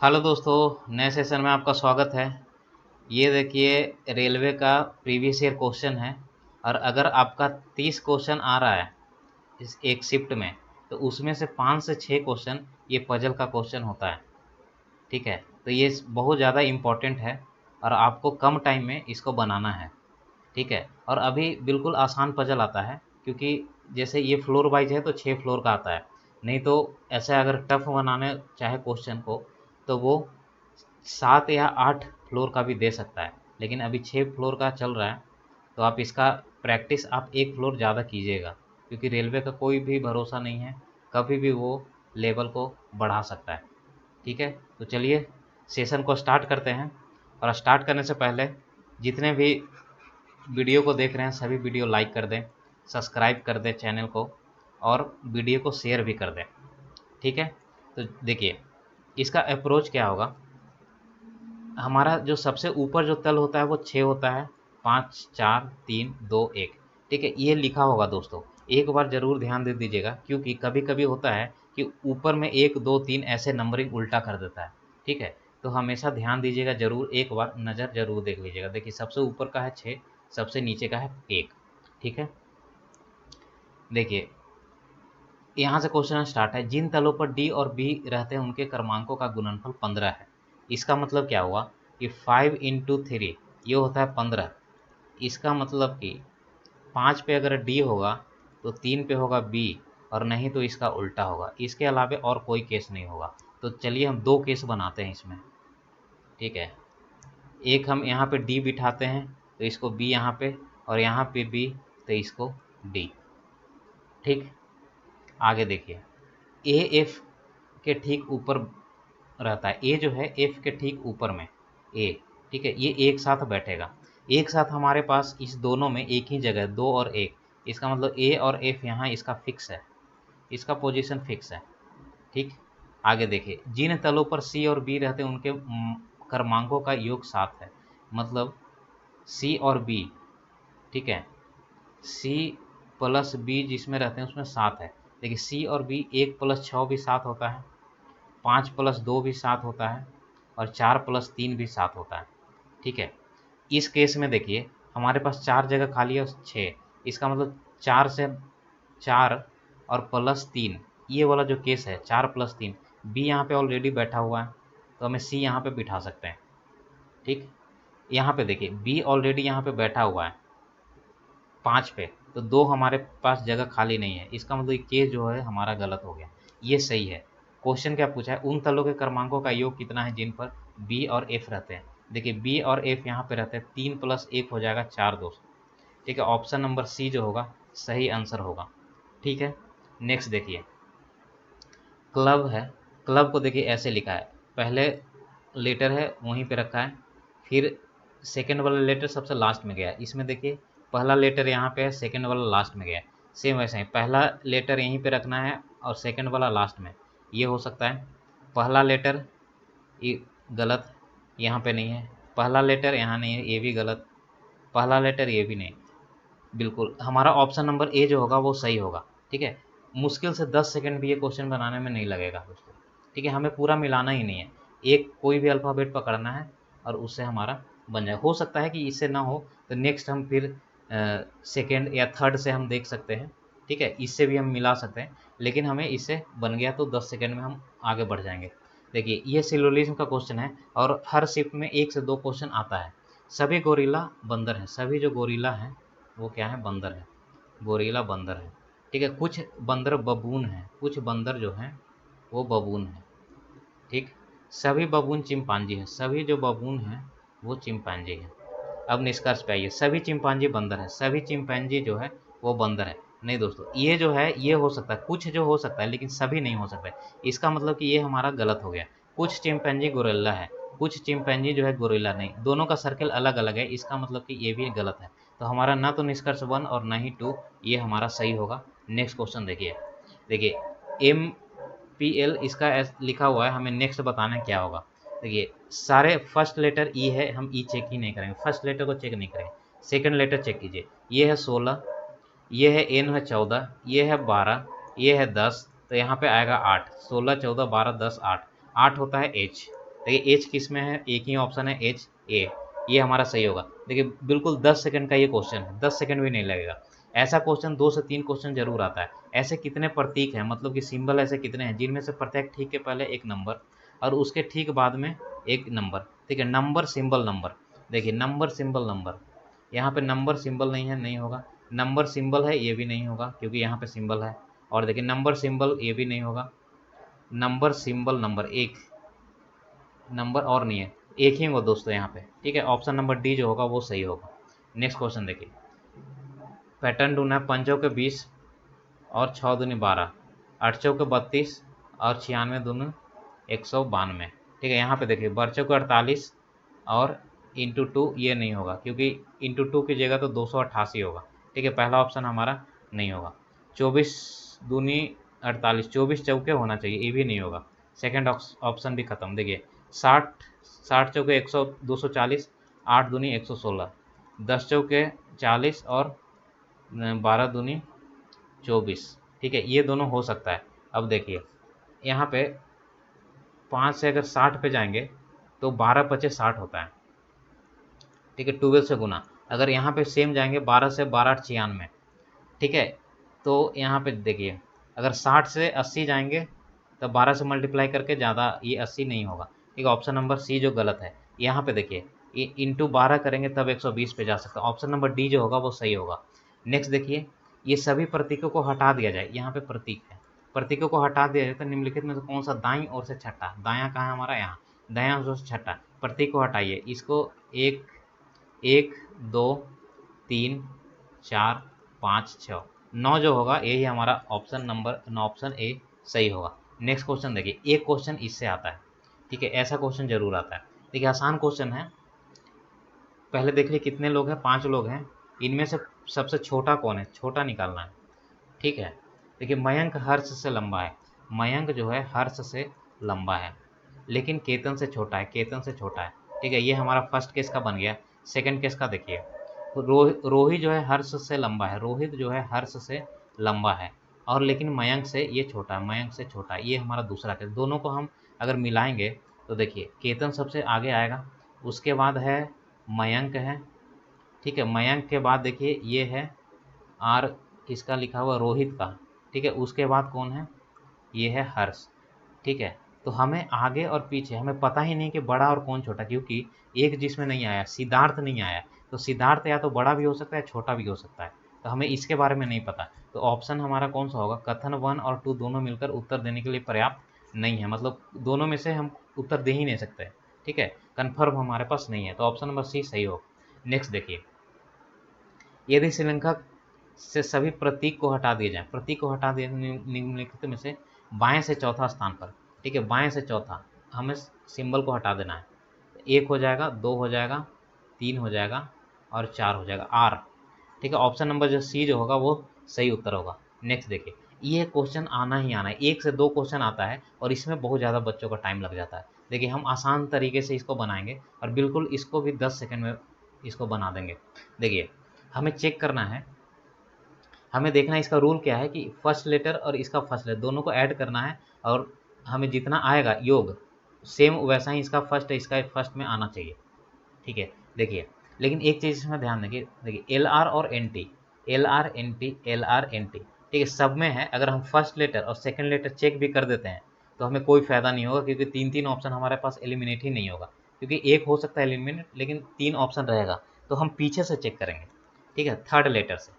Hello दोस्तों, नए session में आपका स्वागत है। ये देखिए, रेलवे का प्रीवियस ईयर क्वेश्चन है। और अगर आपका 30 क्वेश्चन आ रहा है इस एक शिफ्ट में, तो उसमें से 5 से 6 क्वेश्चन ये पजल का क्वेश्चन होता है। ठीक है, तो ये बहुत ज़्यादा इम्पोर्टेंट है और आपको कम टाइम में इसको बनाना है। ठीक है, और अभी बिल्कुल आसान पजल आता है, क्योंकि जैसे ये फ्लोर वाइज है तो 6 फ्लोर का आता है। नहीं तो ऐसे अगर टफ बनाने चाहे क्वेश्चन को, तो वो 7 या 8 फ्लोर का भी दे सकता है। लेकिन अभी 6 फ्लोर का चल रहा है, तो आप इसका प्रैक्टिस आप एक फ्लोर ज़्यादा कीजिएगा, क्योंकि रेलवे का कोई भी भरोसा नहीं है, कभी भी वो लेवल को बढ़ा सकता है। ठीक है, तो चलिए सेशन को स्टार्ट करते हैं। और स्टार्ट करने से पहले जितने भी वीडियो को देख रहे हैं सभी वीडियो लाइक कर दें, सब्सक्राइब कर दें चैनल को, और वीडियो को शेयर भी कर दें। ठीक है, तो देखिए इसका अप्रोच क्या होगा। हमारा जो सबसे ऊपर जो तल होता है वो 6 होता है, 5 4 3 2 1। ठीक है, ये लिखा होगा दोस्तों, एक बार ज़रूर ध्यान दे दीजिएगा, क्योंकि कभी कभी होता है कि ऊपर में 1 2 3 ऐसे नंबरिंग उल्टा कर देता है। ठीक है, तो हमेशा ध्यान दीजिएगा, ज़रूर एक बार नज़र ज़रूर देख लीजिएगा। देखिए सबसे ऊपर का है 6, सबसे नीचे का है 1। ठीक है, देखिए यहाँ से क्वेश्चन स्टार्ट है। जिन तलों पर डी और बी रहते हैं उनके क्रमांकों का गुणनफल 15 है। इसका मतलब क्या हुआ कि 5 इंटू 3 ये होता है 15। इसका मतलब कि 5 पे अगर डी होगा तो 3 पे होगा बी, और नहीं तो इसका उल्टा होगा। इसके अलावा और कोई केस नहीं होगा। तो चलिए हम दो केस बनाते हैं इसमें। ठीक है, एक हम यहाँ पे डी बिठाते हैं, तो इसको बी यहाँ पे, और यहाँ पे बी, तो इसको डी। ठीक, आगे देखिए, ए एफ के ठीक ऊपर रहता है। ए जो है एफ के ठीक ऊपर में ए। ठीक है, ये एक साथ बैठेगा। एक साथ हमारे पास इस दोनों में एक ही जगह, 2 और 1। इसका मतलब ए और एफ यहाँ इसका फिक्स है, इसका पोजीशन फिक्स है। ठीक, आगे देखिए, जिन तलों पर सी और बी रहते हैं उनके क्रमांकों का योग 7 है। मतलब सी और बी, ठीक है, सी प्लस बी जिसमें रहते हैं उसमें 7 है। देखिए सी और बी, 1 प्लस 6 भी 7 होता है, 5 प्लस 2 भी 7 होता है, और 4 प्लस 3 भी 7 होता है। ठीक है, इस केस में देखिए हमारे पास 4 जगह खाली है, 6। इसका मतलब 4 से 4 और प्लस 3, ये वाला जो केस है 4 प्लस 3, बी यहाँ पे ऑलरेडी बैठा हुआ है, तो हमें सी यहाँ पे बिठा सकते हैं। ठीक, यहाँ पे देखिए बी ऑलरेडी यहाँ पे बैठा हुआ है 5 पे, तो 2 हमारे पास जगह खाली नहीं है। इसका मतलब केस जो है हमारा गलत हो गया, ये सही है। क्वेश्चन क्या पूछा है, उन तलों के क्रमांकों का योग कितना है जिन पर बी और एफ रहते हैं। देखिए बी और एफ यहाँ पे रहते हैं, 3 प्लस 1 हो जाएगा 4 दोस्तों। ठीक है, ऑप्शन नंबर सी जो होगा सही आंसर होगा। ठीक है, नेक्स्ट देखिए, क्लब है। क्लब को देखिए ऐसे लिखा है, पहले लेटर है वहीं पे रखा है, फिर सेकंड वाला लेटर सबसे लास्ट में गया है। इसमें देखिए पहला लेटर यहाँ पे है, सेकंड वाला लास्ट में गया है। सेम वैसे ही पहला लेटर यहीं पे रखना है और सेकंड वाला लास्ट में। ये हो सकता है पहला लेटर, ये गलत, यहाँ पे नहीं है। पहला लेटर यहाँ नहीं है, ये भी गलत। पहला लेटर ये भी नहीं। बिल्कुल हमारा ऑप्शन नंबर ए जो होगा वो सही होगा। ठीक है, मुश्किल से 10 सेकंड भी ये क्वेश्चन बनाने में नहीं लगेगा दोस्तों। ठीक है, हमें पूरा मिलाना ही नहीं है, एक कोई भी अल्फ़ाबेट पकड़ना है और उससे हमारा बन जाए। हो सकता है कि इससे ना हो तो नेक्स्ट हम फिर सेकंड या थर्ड से हम देख सकते हैं। ठीक है, इससे भी हम मिला सकते हैं, लेकिन हमें इससे बन गया तो 10 सेकंड में हम आगे बढ़ जाएंगे। देखिए ये सिलोजिज्म का क्वेश्चन है, और हर शिफ्ट में 1 से 2 क्वेश्चन आता है। सभी गोरिल्ला बंदर हैं, सभी जो गोरिल्ला हैं वो क्या है, बंदर है, गोरिल्ला बंदर है। ठीक है, कुछ बंदर बबून हैं, कुछ बंदर जो हैं वो बबून हैं। ठीक, सभी बबून चिंपांजी हैं, सभी जो बबून हैं वो चिंपांजी हैं। अब निष्कर्ष पे आइए, सभी चिंपांजी बंदर हैं, सभी चिंपांजी जो है वो बंदर है। नहीं दोस्तों, ये जो है ये हो सकता है, कुछ जो हो सकता है, लेकिन सभी नहीं हो सकता है। इसका मतलब कि ये हमारा गलत हो गया। कुछ चिंपैंजी गोरिल्ला है, कुछ चिंपैंजी जो है गोरिल्ला नहीं, दोनों का सर्कल अलग अलग है। इसका मतलब कि ये भी गलत है। तो हमारा ना तो निष्कर्ष 1 और ना ही 2 ये हमारा सही होगा। नेक्स्ट क्वेश्चन देखिए, देखिए एम पी एल इसका लिखा हुआ है, हमें नेक्स्ट बताना है क्या होगा। देखिए सारे फर्स्ट लेटर ई है, हम ई चेक ही नहीं करेंगे, फर्स्ट लेटर को चेक नहीं करेंगे। सेकंड लेटर चेक कीजिए, ये है 16, ये है एन है 14, ये है 12, ये है 10, तो यहाँ पे आएगा 8। 16 14 12 10 8, 8 होता है एच। देखिए एच किस में है, एक ही ऑप्शन है एच ए, ये हमारा सही होगा। देखिए बिल्कुल 10 सेकंड का ये क्वेश्चन है, 10 सेकंड भी नहीं लगेगा। ऐसा क्वेश्चन 2 से 3 क्वेश्चन जरूर आता है। ऐसे कितने प्रतीक हैं, मतलब कि सिंबल ऐसे कितने हैं जिनमें से प्रत्येक ठीक के पहले एक नंबर और उसके ठीक बाद में एक नंबर, ठीक है, नंबर सिंबल नंबर। देखिए नंबर सिंबल नंबर, यहाँ पे नंबर सिंबल नहीं है, नहीं होगा। नंबर सिंबल है, ये भी नहीं होगा क्योंकि यहाँ पे सिंबल है। और देखिए नंबर सिंबल, ये भी नहीं होगा। नंबर सिंबल नंबर, एक नंबर और नहीं है, एक ही होगा दोस्तों यहाँ पे, ठीक है। ऑप्शन नंबर डी जो होगा वो सही होगा। नेक्स्ट क्वेश्चन देखिए, पैटर्न ढूंढना है, 5 चौके 20 और 6 दूनी 12, 8 चौके 32 और 96 दूनी 192, ठीक है। यहाँ पे देखिए बर चौके 48 और इंटू 2, ये नहीं होगा क्योंकि इंटू 2 की जगह तो 288 होगा, ठीक है। पहला ऑप्शन हमारा नहीं होगा। 24 दूनी 48, 24 चौके होना चाहिए, ये भी नहीं होगा। सेकंड ऑप्शन भी खत्म। देखिए 60 चौके 100 240, 8 दूनी 116, 10 चौके 40 और 12 दूनी 24, ठीक है, ये दोनों हो सकता है। अब देखिए यहाँ पे 5 से अगर 60 पे जाएंगे तो 12 पचे 60 होता है, ठीक है, 12 से गुना। अगर यहाँ पे सेम जाएंगे 12 से 12 96, ठीक है। तो यहाँ पे देखिए अगर 60 से 80 जाएंगे तो 12 से मल्टीप्लाई करके ज़्यादा, ये 80 नहीं होगा, ठीक है। ऑप्शन नंबर सी जो गलत है। यहाँ पे देखिए ये इंटू 12 करेंगे तब 120 पे जा सकता है। ऑप्शन नंबर डी जो होगा वो सही होगा। नेक्स्ट देखिए, ये सभी प्रतीकों को हटा दिया जाए, यहाँ पे प्रतीक है, प्रतीकों को हटा दिया जाए तो निम्नलिखित में से कौन सा दाईं ओर से छठा, दायां कहाँ है हमारा, यहाँ, दायां ओर से छठा प्रतीक को हटाइए। इसको एक, 1 2 3 4 5 6 9 जो होगा यही हमारा ऑप्शन नंबर, ऑप्शन ए सही होगा। नेक्स्ट क्वेश्चन देखिए, एक क्वेश्चन इससे आता है, ठीक है, ऐसा क्वेश्चन जरूर आता है। देखिए आसान क्वेश्चन है। पहले देख लीजिए कितने लोग हैं, 5 लोग हैं, इनमें से सबसे छोटा कौन है, छोटा निकालना है, ठीक है। देखिए मयंक हर्ष से लंबा है, मयंक जो है हर्ष से लंबा है, लेकिन केतन से छोटा है, केतन से छोटा है, ठीक है। ये हमारा फर्स्ट केस का बन गया। सेकंड केस का देखिए, रोहित जो है हर्ष से लंबा है, रोहित जो है हर्ष से लंबा है और लेकिन मयंक से ये छोटा है, मयंक से छोटा है, ये हमारा दूसरा केस। दोनों को हम अगर मिलाएंगे तो देखिए केतन सबसे आगे आएगा, उसके बाद है मयंक है, ठीक है। मयंक के बाद देखिए ये है आर, किसका लिखा हुआ, रोहित का, ठीक है। उसके बाद कौन है, ये है हर्ष, ठीक है। तो हमें आगे और पीछे हमें पता ही नहीं कि बड़ा और कौन छोटा, क्योंकि एक जिसमें नहीं आया, सिद्धार्थ नहीं आया, तो सिद्धार्थ या तो बड़ा भी हो सकता है छोटा भी हो सकता है, तो हमें इसके बारे में नहीं पता। तो ऑप्शन हमारा कौन सा होगा, कथन 1 और 2 दोनों मिलकर उत्तर देने के लिए पर्याप्त नहीं है, मतलब दोनों में से हम उत्तर दे ही नहीं सकते, ठीक है, कन्फर्म हमारे पास नहीं है, तो ऑप्शन नंबर सी सही होगा। नेक्स्ट देखिए, यदि श्रीलंका से सभी प्रतीक को हटा दिए जाए, प्रतीक को हटा दिए निम्नलिखित में से बाएं से चौथा स्थान पर, ठीक है, बाएं से चौथा हमें सिंबल को हटा देना है। 1 हो जाएगा, 2 हो जाएगा, 3 हो जाएगा और 4 हो जाएगा, आर, ठीक है। ऑप्शन नंबर जो सी जो होगा वो सही उत्तर होगा। नेक्स्ट देखिए, ये क्वेश्चन आना ही आना है, 1 से 2 क्वेश्चन आता है और इसमें बहुत ज़्यादा बच्चों का टाइम लग जाता है। देखिए हम आसान तरीके से इसको बनाएंगे और बिल्कुल इसको भी 10 सेकंड में इसको बना देंगे। देखिए हमें चेक करना है, हमें देखना है इसका रूल क्या है कि फर्स्ट लेटर और इसका फर्स्ट लेटर दोनों को ऐड करना है और हमें जितना आएगा योग सेम वैसा ही इसका फर्स्ट है, इसका फर्स्ट में आना चाहिए, ठीक है। देखिए लेकिन एक चीज़ इसमें ध्यान देखिए, देखिए एल आर और N T, L R N T, L R N T, ठीक है, सब में है। अगर हम फर्स्ट लेटर और सेकंड लेटर चेक भी कर देते हैं तो हमें कोई फ़ायदा नहीं होगा, क्योंकि 3 ऑप्शन हमारे पास एलिमिनेट ही नहीं होगा, क्योंकि एक हो सकता है एलिमिनेट लेकिन 3 ऑप्शन रहेगा। तो हम पीछे से चेक करेंगे, ठीक है, थर्ड लेटर से,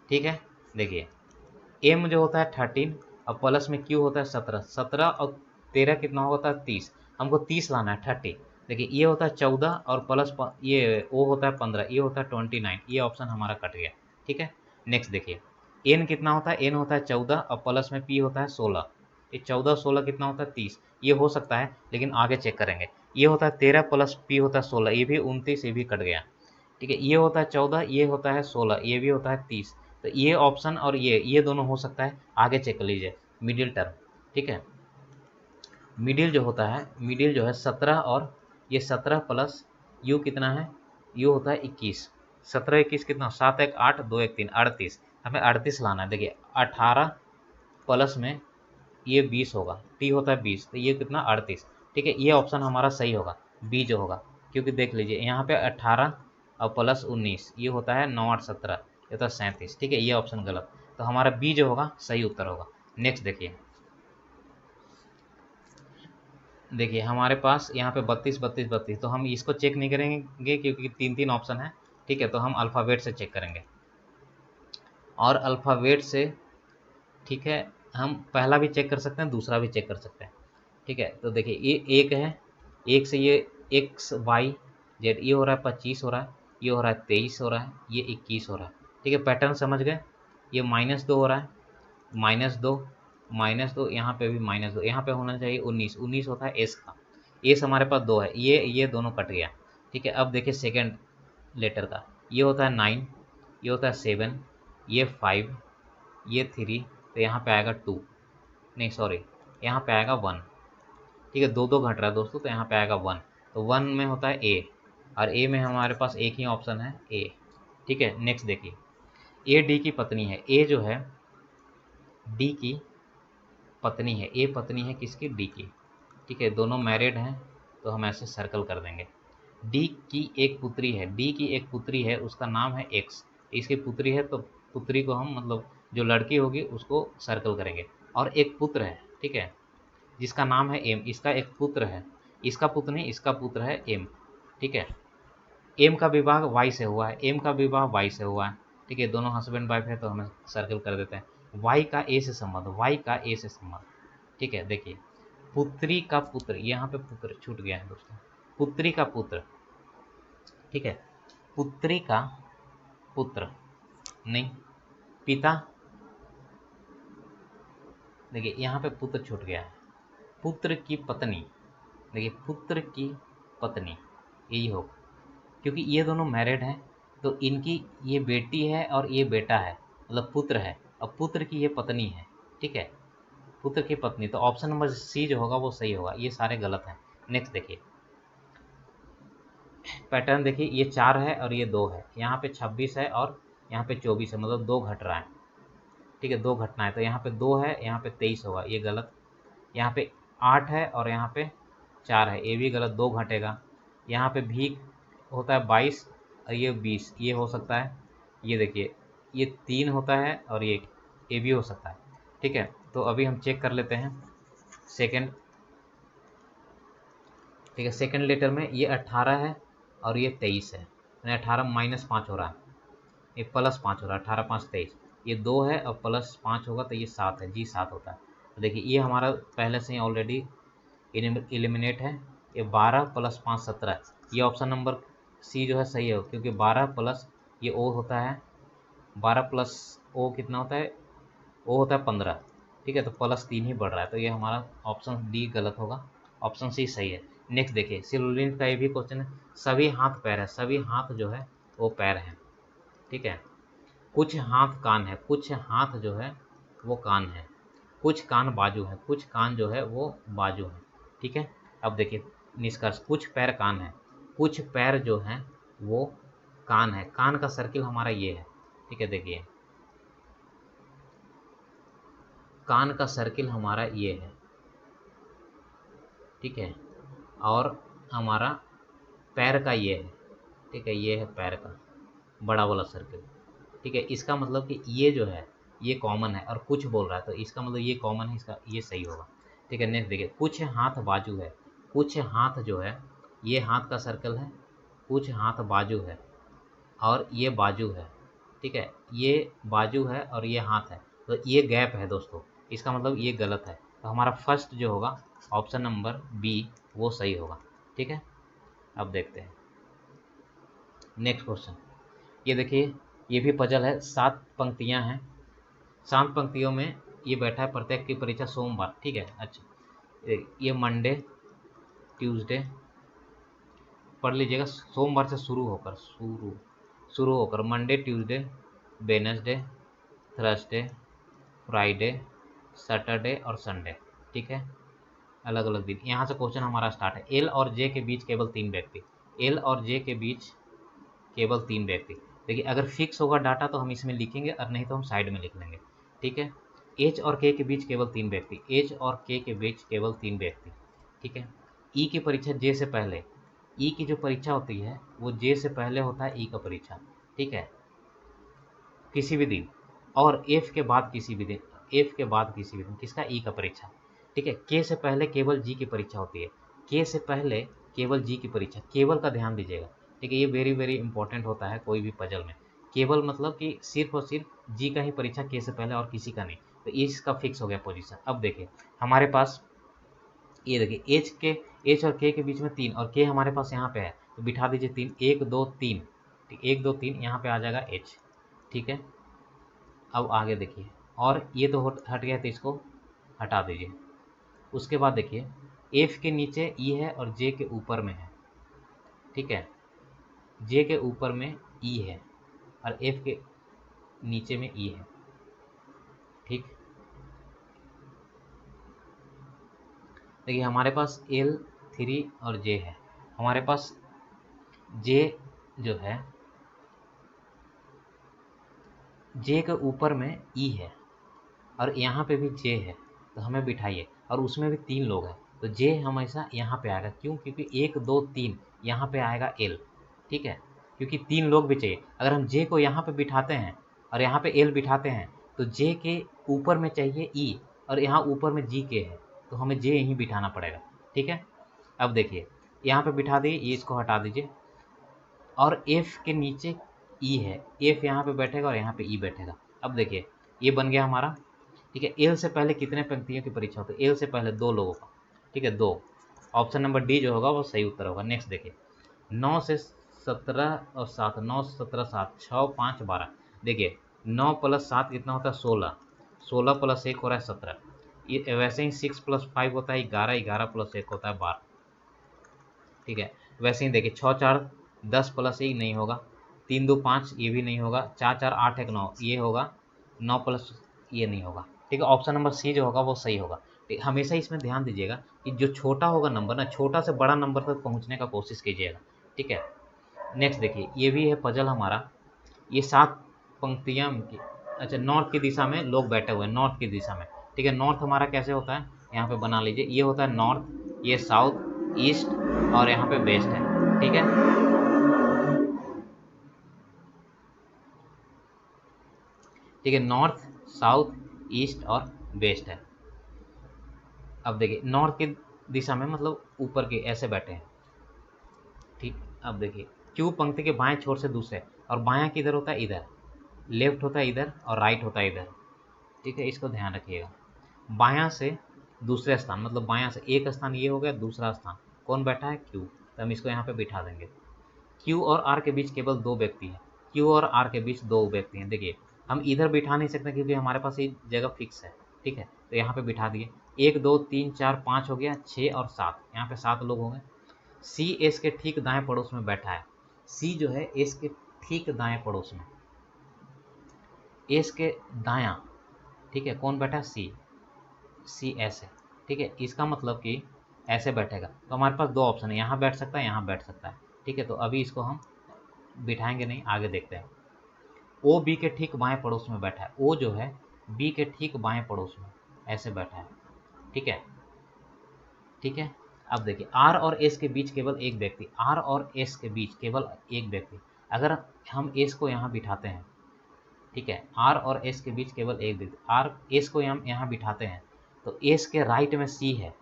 ठीक है। देखिए एम जो होता है 13 और प्लस में क्यू होता है 17, 17 और 13 कितना होता है 30, हमको 30 लाना है 30। देखिए ये होता है 14 और प्लस ये ओ होता है 15, ये होता है 29, ये ऑप्शन हमारा कट गया, ठीक है। नेक्स्ट देखिए एन कितना होता है, एन होता है 14 और प्लस में पी होता है 16, ये 14 16 कितना होता है 30, ये हो सकता है लेकिन आगे चेक करेंगे। ये होता है 13 प्लस पी होता है 16, ये भी 29, ये भी कट गया, ठीक है। ये होता है 14, ये होता है 16, ये भी होता है 30, तो ये ऑप्शन और ये दोनों हो सकता है, आगे चेक कर लीजिए मिडिल टर्म, ठीक है। मिडिल जो होता है, मिडिल जो है 17 और ये 17 प्लस यू कितना है, यू होता है 21, 17 21 कितना, 7 1 8 2 1 3 38, हमें 38 लाना है। देखिए 18 प्लस में ये 20 होगा, टी होता है 20, तो ये कितना 38, ठीक है, ये ऑप्शन हमारा सही होगा, बी जो होगा, क्योंकि देख लीजिए यहाँ पे 18 और प्लस 19 ये होता है 9 8 17, ये होता है 37। ठीक है, ये ऑप्शन गलत, तो हमारा बी जो होगा सही उत्तर होगा। नेक्स्ट देखिए, देखिए हमारे पास यहाँ पे 32 32 32, तो हम इसको चेक नहीं करेंगे क्योंकि 3 ऑप्शन है। ठीक है, तो हम अल्फ़ाबेट से चेक करेंगे, और अल्फ़ाबेट से, ठीक है, हम पहला भी चेक कर सकते हैं, दूसरा भी चेक कर सकते हैं। ठीक है, तो देखिए ये एक है, एक से ये एक्स वाई जेड, ये हो रहा है 25 हो रहा है, ये हो रहा है 23 हो रहा है, ये 21 हो रहा है। ठीक है, पैटर्न समझ गए। ये -2 हो रहा है, -2 -2, यहाँ पे भी -2, यहाँ पे होना चाहिए 19 19 होता है एस का, एस हमारे पास 2 है, ये दोनों कट गया। ठीक है, अब देखिए सेकेंड लेटर का, ये होता है 9, ये होता है 7, ये 5, ये 3, तो यहाँ पे आएगा 2, नहीं सॉरी, यहाँ पे आएगा 1। ठीक है, 2 घट रहा है दोस्तों, तो यहाँ पे आएगा 1, तो 1 में होता है ए, और ए में हमारे पास एक ही ऑप्शन है ए। ठीक है, नेक्स्ट देखिए, ए डी की पत्नी है, ए जो है डी की पत्नी है, ए पत्नी है किसकी, डी की। ठीक है, दोनों मैरिड हैं, तो हम ऐसे सर्कल कर देंगे। डी की एक पुत्री है, डी की एक पुत्री है, उसका नाम है एक्स, इसकी पुत्री है, तो पुत्री को हम मतलब जो लड़की होगी उसको सर्कल करेंगे। और एक पुत्र है, ठीक है, जिसका नाम है एम, इसका एक पुत्र है, इसका पुत्र नहीं, इसका पुत्र है एम। ठीक है, एम का विवाह वाई से हुआ है, एम का विवाह वाई से हुआ है। ठीक है, दोनों हस्बैंड वाइफ है, तो हमें सर्कल कर देते हैं। वाई का ए से संबंध, वाई का ए से संबंध। ठीक है, देखिए पुत्री का पुत्र, यहाँ पे पुत्र छूट गया है दोस्तों, पुत्री का पुत्र। ठीक है, पुत्री का पुत्र नहीं, पिता, देखिए यहाँ पे पुत्र छूट गया है, पुत्र की पत्नी, देखिए पुत्र की पत्नी, यही होगा, क्योंकि ये दोनों मैरिड हैं, तो इनकी ये बेटी है और ये बेटा है, मतलब पुत्र है, और पुत्र की ये पत्नी है। ठीक है, पुत्र की पत्नी, तो ऑप्शन नंबर सी जो होगा वो सही होगा, ये सारे गलत हैं। नेक्स्ट देखिए, पैटर्न देखिए, ये 4 है और ये 2 है, यहाँ पे 26 है और यहाँ पे 24 है, मतलब 2 घट रहा है। ठीक है, 2 घटना है, तो यहाँ पे 2 है, यहाँ पे 23 होगा, ये गलत। यहाँ पे 8 है और यहाँ पे 4 है, ये भी गलत, 2 घटेगा। यहाँ पे भी होता है 22 और ये 20, ये हो सकता है। ये देखिए ये 3 होता है और ये भी हो सकता है। ठीक है, तो अभी हम चेक कर लेते हैं सेकंड। ठीक है, सेकंड लेटर में ये 18 है और ये 23 है, यानी 18 -5 हो रहा है, ये +5 हो रहा है, 18 5 23, ये 2 है और +5 होगा तो ये 7 है, जी 7 होता है। तो देखिए ये हमारा पहले से ही ऑलरेडी एलिमिनेट है, ये 12 + 5 17, ये ऑप्शन नंबर सी जो है सही है, क्योंकि 12 प्लस ये ओ होता है, 12 प्लस ओ कितना होता है, ओ होता है 15। ठीक है, तो +3 ही बढ़ रहा है, तो ये हमारा ऑप्शन डी गलत होगा, ऑप्शन सी सही है। नेक्स्ट देखिए, सिलोनिन का ये भी क्वेश्चन है, सभी हाथ पैर है, सभी हाथ जो है वो पैर हैं। ठीक है, कुछ हाथ कान है, कुछ हाथ जो है वो कान है, कुछ कान बाजू है, कुछ कान जो है वो बाजू है। ठीक है, अब देखिए निष्कर्ष, कुछ पैर कान है, कुछ पैर जो है वो कान है, कान का सर्किल हमारा ये है। ठीक है, देखिए कान का सर्किल हमारा ये है। ठीक है, और हमारा पैर का ये है। ठीक है, ये है पैर का बड़ा वाला सर्किल। ठीक है, इसका मतलब कि ये जो है ये कॉमन है, और कुछ बोल रहा है तो इसका मतलब ये कॉमन है, इसका ये सही होगा। ठीक है, नेक्स्ट देखिए, कुछ हाथ बाजू है, कुछ हाथ जो है ये हाथ का सर्कल है, कुछ हाथ बाजू है और ये बाजू है। ठीक है, ये बाजू है और ये हाथ है, तो ये गैप है दोस्तों, इसका मतलब ये गलत है, तो हमारा फर्स्ट जो होगा ऑप्शन नंबर बी वो सही होगा। ठीक है, अब देखते हैं नेक्स्ट क्वेश्चन। ये देखिए, ये भी पजल है, 7 पंक्तियां हैं, 7 पंक्तियों में ये बैठा है, प्रत्येक की परीक्षा सोमवार। ठीक है, अच्छा ये मंडे ट्यूसडे पढ़ लीजिएगा, सोमवार से शुरू होकर Monday Tuesday Wednesday Thursday Friday Saturday और संडे। ठीक है, अलग अलग दिन, यहाँ से क्वेश्चन हमारा स्टार्ट है। एल और जे के बीच केवल 3 व्यक्ति, एल और जे के बीच केवल 3 व्यक्ति। देखिए अगर फिक्स होगा डाटा तो हम इसमें लिखेंगे, और नहीं तो हम साइड में लिख लेंगे। ठीक है, एच और के बीच केवल 3 व्यक्ति, एच और के बीच केवल 3 व्यक्ति। ठीक है, ई की परीक्षा जे से पहले, ई की जो परीक्षा होती है वो जे से पहले होता है ई का परीक्षा, ठीक है, किसी भी दिन, और एफ के बाद किसी भी दिन, एफ के बाद किसी भी दिन किसका, ई का परीक्षा, ठीक है। के से पहले केवल जी की परीक्षा होती है, के से पहले केवल जी की परीक्षा, केवल का ध्यान दीजिएगा, ठीक है, ये वेरी वेरी इंपॉर्टेंट होता है कोई भी पजल में। केवल मतलब कि सिर्फ और सिर्फ जी का ही परीक्षा के से पहले और किसी का नहीं, तो इसका फिक्स हो गया पोजीशन। अब देखिए हमारे पास ये देखिए एच और के बीच में 3 और के हमारे पास यहाँ पे है, तो बिठा दीजिए 3, 1 2 3, ठीक, 1 2 3 यहाँ पे आ जाएगा एच, ठीक है। अब आगे देखिए, और ये तो हट गया, तो इसको हटा दीजिए। उसके बाद देखिए एफ के नीचे ई है और जे के ऊपर में है, ठीक है, जे के ऊपर में ई है और एफ के नीचे में ई है, ठीक। देखिए हमारे पास L3 और जे है, हमारे पास जे जो है, जे के ऊपर में ई है और यहाँ पे भी जे है, तो हमें बिठाइए, और उसमें भी 3 लोग हैं, तो जे हमेशा यहाँ पे आएगा, क्यों, क्योंकि 1 2 3 यहाँ पे आएगा एल, ठीक है, क्योंकि 3 लोग भी चाहिए। अगर हम जे को यहाँ पे बिठाते हैं और यहाँ पे एल बिठाते हैं, तो जे के ऊपर में चाहिए ई और यहाँ ऊपर में जी के है, तो हमें जे यहीं बिठाना पड़ेगा, ठीक है। अब देखिए यहाँ पे बिठा दिए, ये इसको हटा दीजिए, और एफ के नीचे ई है, एफ यहाँ पे बैठेगा और यहाँ पे ई बैठेगा। अब देखिए ये बन गया हमारा, ठीक है। एल से पहले कितने पंक्तियों की परीक्षा होती है, एल से पहले 2 लोगों का, ठीक है, 2। ऑप्शन नंबर डी जो होगा वो सही उत्तर होगा। नेक्स्ट देखिए 9 से 17 और 7, 9 17 7, 6 5 12, देखिए 9 + 7 कितना होता है, 16, 16 + 1 हो रहा है 17, ये वैसे ही 6 + 5 होता है 11, 11 + 1 होता है 12, ठीक है। वैसे ही देखिए 6 4 10 + 1 नहीं होगा, 3 2 5 ये भी नहीं होगा, 4 4 8 1 9 ये होगा, 9 + ये नहीं होगा, ठीक है। ऑप्शन नंबर सी जो होगा वो सही होगा। हमेशा इसमें ध्यान दीजिएगा कि जो छोटा होगा नंबर ना, छोटा से बड़ा नंबर तक पहुंचने का कोशिश कीजिएगा, ठीक है। नेक्स्ट देखिए ये भी है पजल हमारा, ये 7 पंक्तियां अच्छा नॉर्थ की दिशा में लोग बैठे हुए हैं, नॉर्थ की दिशा में, ठीक है। नॉर्थ हमारा कैसे होता है, यहाँ पे बना लीजिए, ये होता है नॉर्थ, ये साउथ, ईस्ट और यहाँ पे वेस्ट है, ठीक है। ठीक है, नॉर्थ साउथ ईस्ट और वेस्ट है। अब देखिए नॉर्थ की दिशा में मतलब ऊपर के ऐसे बैठे हैं, ठीक। अब देखिए क्यू पंक्ति के बाएं छोर से दूसरे, और बायां किधर होता है, इधर, लेफ्ट होता है इधर और राइट होता है इधर, ठीक है, इसको ध्यान रखिएगा। बायां से दूसरे स्थान मतलब बायां से एक स्थान ये हो गया, दूसरा स्थान कौन बैठा है, क्यू, तो हम इसको यहाँ पे बिठा देंगे। क्यू और आर के बीच केवल 2 व्यक्ति हैं, क्यू और आर के बीच 2 व्यक्ति हैं। देखिए हम इधर बिठा नहीं सकते क्योंकि हमारे पास ये जगह फिक्स है, ठीक है, तो यहाँ पे बिठा दिए। 1 2 3 4 5 हो गया, 6 और 7, यहाँ पे 7 लोग होंगे। सी एस के ठीक दाएं पड़ोस में बैठा है, सी जो है एस के ठीक दाएं पड़ोस में, एस के दायां, ठीक है, कौन बैठा है, सी, सी एस है, ठीक है। इसका मतलब कि ऐसे बैठेगा, तो हमारे पास 2 ऑप्शन है, यहाँ बैठ सकता है, यहाँ बैठ सकता है, ठीक है। तो अभी इसको हम बिठाएंगे नहीं, आगे देखते हैं। ओ बी के ठीक बाएं पड़ोस में बैठा है, ओ जो है बी के ठीक बाएं पड़ोस में ऐसे बैठा है, ठीक है, ठीक है। अब देखिए आर और एस के बीच केवल एक व्यक्ति, आर और एस के बीच केवल एक व्यक्ति, अगर हम एस को यहाँ बिठाते हैं, ठीक है, आर और एस के बीच केवल एक व्यक्ति, आर एस को हम यहाँ बिठाते हैं, तो एस के राइट में सी है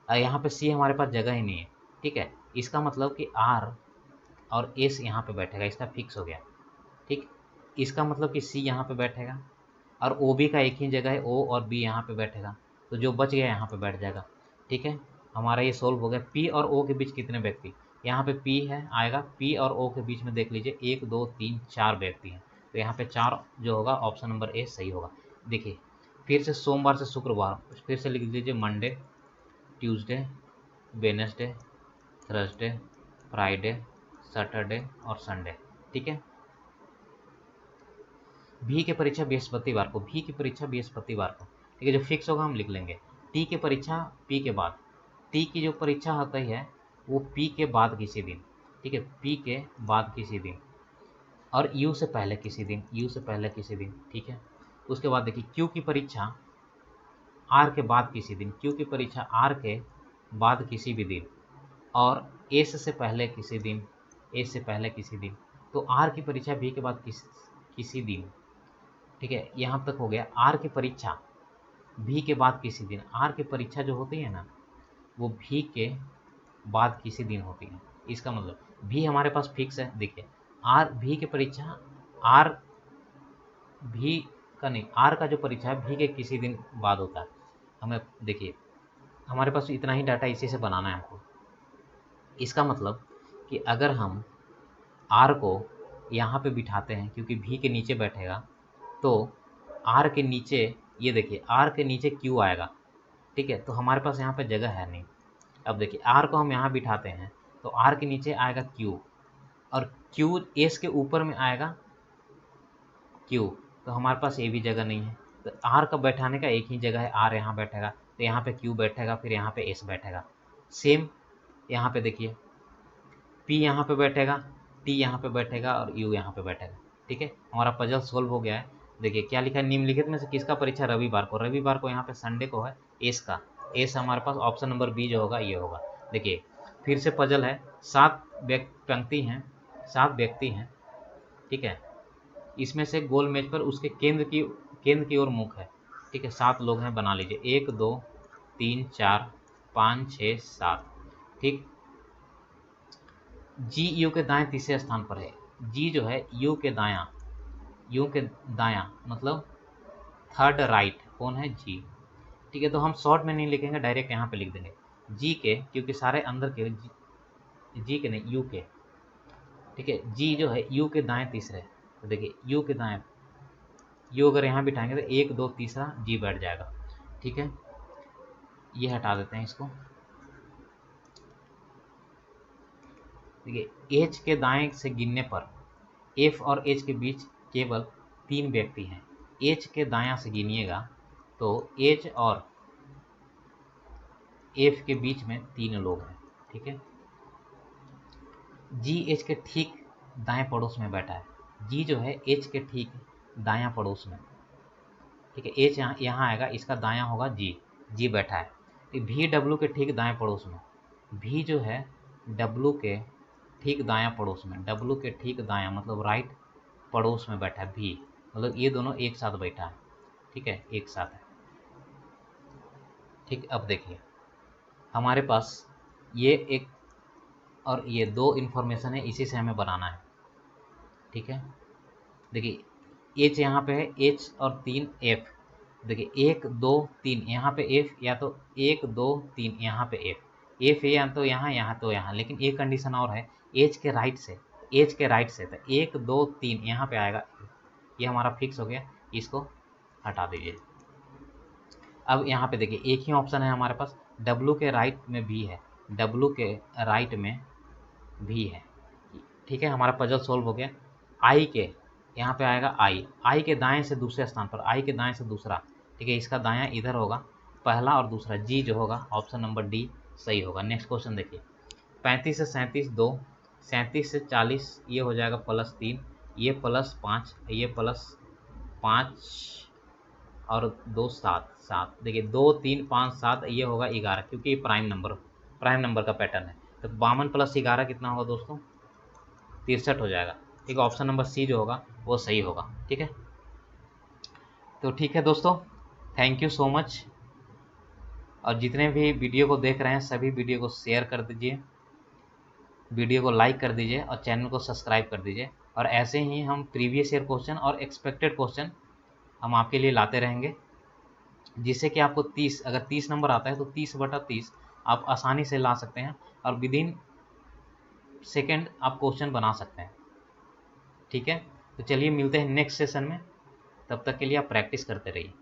और यहाँ पे सी हमारे पास जगह ही नहीं है, ठीक है। इसका मतलब कि आर और एस यहाँ पे बैठेगा, इसका फिक्स हो गया, ठीक। इसका मतलब कि सी यहाँ पे बैठेगा और ओ बी का एक ही जगह है, ओ और बी यहाँ पे बैठेगा, तो जो बच गया यहाँ पे बैठ जाएगा, ठीक है। हमारा ये सोल्व हो गया। पी और ओ के बीच कितने व्यक्ति, यहाँ पे पी है आएगा, पी और ओ के बीच में देख लीजिए 1 2 3 4 व्यक्ति हैं, तो यहाँ पे 4 जो होगा ऑप्शन नंबर ए सही होगा। देखिए फिर से सोमवार से शुक्रवार, फिर से लिख लीजिए Monday, Tuesday, Wednesday, Thursday, Friday, Saturday और संडे, ठीक है। भी की परीक्षा बृहस्पतिवार को, भी की परीक्षा बृहस्पतिवार को, ठीक है, जो फिक्स होगा हम लिख लेंगे। टी की परीक्षा पी के बाद, टी की जो परीक्षा होती है वो पी के बाद किसी दिन, ठीक है, पी के बाद किसी दिन, और यू से पहले किसी दिन, यू से पहले किसी दिन, ठीक है। उसके बाद देखिए क्यू की परीक्षा आर के बाद किसी दिन, क्यू की परीक्षा आर के बाद किसी भी दिन, और एस से पहले किसी दिन, एस से पहले किसी दिन, तो आर की परीक्षा भी के बाद किसी दिन, ठीक है, यहाँ तक हो गया। आर की परीक्षा भी के बाद किसी दिन, आर की परीक्षा जो होती है ना वो भी के बाद किसी दिन होती है। इसका मतलब भी हमारे पास फिक्स है। देखिए आर भी की परीक्षा, आर भी का नहीं, आर का जो परीक्षा है भी के किसी दिन बाद होता है। हमें देखिए हमारे पास इतना ही डाटा इसी से बनाना है हमको। इसका मतलब कि अगर हम आर को यहाँ पे बिठाते हैं क्योंकि भी के नीचे बैठेगा, तो आर के नीचे, ये देखिए आर के नीचे क्यू आएगा, ठीक है, तो हमारे पास यहाँ पे जगह है नहीं। अब देखिए आर को हम यहाँ बिठाते हैं तो आर के नीचे आएगा क्यू, और क्यू एस के ऊपर में आएगा क्यू, तो हमारे पास ये भी जगह नहीं है। तो आर का बैठाने का एक ही जगह है, आर यहाँ बैठेगा तो यहाँ पे क्यू बैठेगा, फिर यहाँ पे एस बैठेगा। सेम यहाँ पे देखिए पी यहाँ पे बैठेगा, टी यहाँ पे बैठेगा और यू यहाँ पे बैठेगा। ठीक है, हमारा पजल सोल्व हो गया है। देखिए क्या लिखा है, निम्नलिखित में से किसका परीक्षा रविवार को, रविवार को यहाँ पे संडे को है एस का, एस हमारे पास ऑप्शन नंबर बी जो होगा ये होगा। देखिए फिर से पजल है, 7 पंक्ति हैं, 7 व्यक्ति हैं, ठीक है, इसमें से गोल मेज पर उसके केंद्र की ओर मुख है, ठीक है, 7 लोग हैं, बना लीजिए 1 2 3 4 5 6 7, ठीक। जी यू के दाएं तीसरे स्थान पर है, जी जो है यू के दायां मतलब थर्ड राइट कौन है, जी, ठीक है। तो हम शॉर्ट में नहीं लिखेंगे, डायरेक्ट यहाँ पे लिख देंगे जी के, क्योंकि सारे अंदर के जी के नहीं यू के, ठीक है, जी जो है यू के दाएं तीसरे, तो देखिए यू के दाएं, यू अगर यहाँ बिठाएंगे तो 1 2 तीसरा जी बैठ जाएगा, ठीक है, ये हटा देते हैं इसको। देखिए एच के दाएं से गिनने पर एफ और एच के बीच केवल 3 व्यक्ति हैं, एच के दायां से गिनिएगा तो एच और एफ के बीच में 3 लोग हैं, ठीक है। जी एच के ठीक दाएं पड़ोस में बैठा है, जी जो है एच के ठीक दायां पड़ोस में, ठीक है, एच यहाँ आएगा, इसका दायां होगा जी बैठा है। भी डब्लू के ठीक दाएं पड़ोस में, भी जो है डब्लू के ठीक दायां पड़ोस में, डब्लू के ठीक दायां मतलब राइट पड़ोस में बैठा है भी, मतलब ये दोनों एक साथ बैठा है, ठीक है, एक साथ है, ठीक। अब देखिए हमारे पास ये एक और ये 2 इन्फॉर्मेशन है, इसी से हमें बनाना है, ठीक है। देखिए एच यहाँ पे है, एच और 3 एफ, देखिए 1 2 3 यहाँ पे एफ, या तो 1 2 3 यहाँ पे एफ है, या तो यहाँ तो यहाँ, लेकिन एक कंडीशन और है, एच के राइट से, एच के राइट से, तो 1 2 3 यहाँ पे आएगा, ये हमारा फिक्स हो गया, इसको हटा दीजिए। अब यहाँ पे देखिए एक ही ऑप्शन है हमारे पास, डब्लू के राइट में भी है, डब्लू के राइट में भी है, ठीक है, हमारा पजल सोल्व हो गया। आई के यहाँ पे आएगा आई के दाएं से दूसरे स्थान पर, आई के दाएं से दूसरा, ठीक है, इसका दायां इधर होगा, पहला और दूसरा, जी जो होगा ऑप्शन नंबर डी सही होगा। नेक्स्ट क्वेश्चन देखिए, 35 से 37 2, 37 से 40 ये हो जाएगा +3, ये +5, ये +5 और 2 7 7, देखिए 2 3 5 7 ये होगा 11, क्योंकि ये प्राइम नंबर का पैटर्न है, तो 52 + 11 कितना होगा दोस्तों, 63 हो जाएगा, ठीक है, ऑप्शन नंबर सी जो होगा वो सही होगा, ठीक है। तो ठीक है दोस्तों, थैंक यू सो मच, और जितने भी वीडियो को देख रहे हैं सभी वीडियो को शेयर कर दीजिए, वीडियो को लाइक कर दीजिए और चैनल को सब्सक्राइब कर दीजिए, और ऐसे ही हम प्रीवियस ईयर क्वेश्चन और एक्सपेक्टेड क्वेश्चन हम आपके लिए लाते रहेंगे, जिससे कि आपको 30, अगर 30 नंबर आता है तो 30/30 आप आसानी से ला सकते हैं, और विदिन सेकेंड आप क्वेश्चन बना सकते हैं, ठीक है। तो चलिए मिलते हैं नेक्स्ट सेशन में, तब तक के लिए आप प्रैक्टिस करते रहिए।